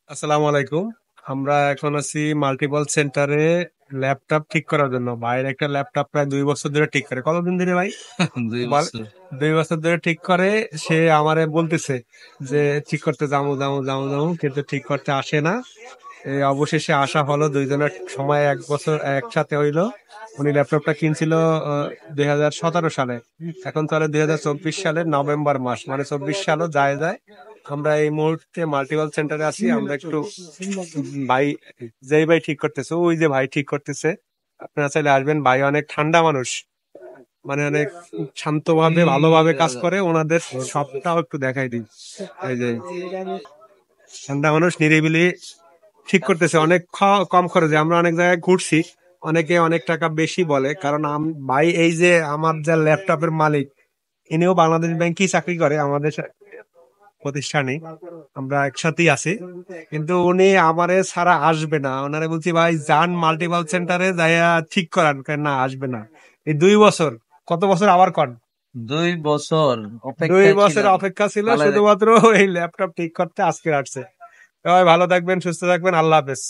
আসসালামু আলাইকুম। আমরা এখন আছি মাল্টিপল সেন্টারে ল্যাপটপ ঠিক করার জন্য। ভাইয়ের একটা ল্যাপটপ প্রায় 2 বছর ধরে ঠিক করে। কতদিন ধরে ভাই? দুই বল। বছর 2 বছর ধরে ঠিক করে। সে আমারে বলতেছে যে ঠিক করতে যাবো যাবো যাবো যাবো, কিন্তু ঠিক করতে আসে না। এই অবশেষে আসা হলো, দুইজনের সময় 1 বছর একসাথে হইলো। উনি ল্যাপটপটা কিনছিল 2017 সালে। এখন চলে 2024 সালের নভেম্বর মাস, মানে 24 সালও যায় যায়। আমরা এই মুহূর্তে মাল্টিপল সেন্টারে আছি। আমরা একটু ভাই, যেই ভাই ঠিক করতেছে, ওই যে ভাই ঠিক করতেছে, আপনারা চাইলে আসবেন। ভাই অনেক ঠান্ডা মানুষ, মানে অনেক শান্তভাবে ভালোভাবে কাজ করে। ওনাদের সবটাও একটু দেখাই দিই। এই যে ঠান্ডা মানুষ, নিরিবিলি ঠিক করতেছে, অনেক কম খরচে। আমরা অনেক জায়গায় ঘুরছি, অনেকে অনেক টাকা বেশি বলে, কারণ ভাই এই যে আমার যা ল্যাপটপের মালিক, ইনিও বাংলাদেশ ব্যাংকেই চাকরি করে আমাদের প্রতিষ্ঠানে। আমরা একসাথেই আছি, কিন্তু উনি আমারে ছাড়া আসবে না। ওনারে বলছি ভাই যান মাল্টিপল সেন্টারে যাইয়া ঠিক করান, কয় না আসবে না। এই 2 বছর, কত বছর আবার কন, 2 বছর দুই অপেক্ষায় বছর ছিলাম। অপেক্ষা ছিল ভালো রে। শুধুমাত্র এই ল্যাপটপ ঠিক করতে। আজকে আসছে। সবাই ভালো থাকবেন, সুস্থ থাকবেন, আল্লাহ হাফেজ।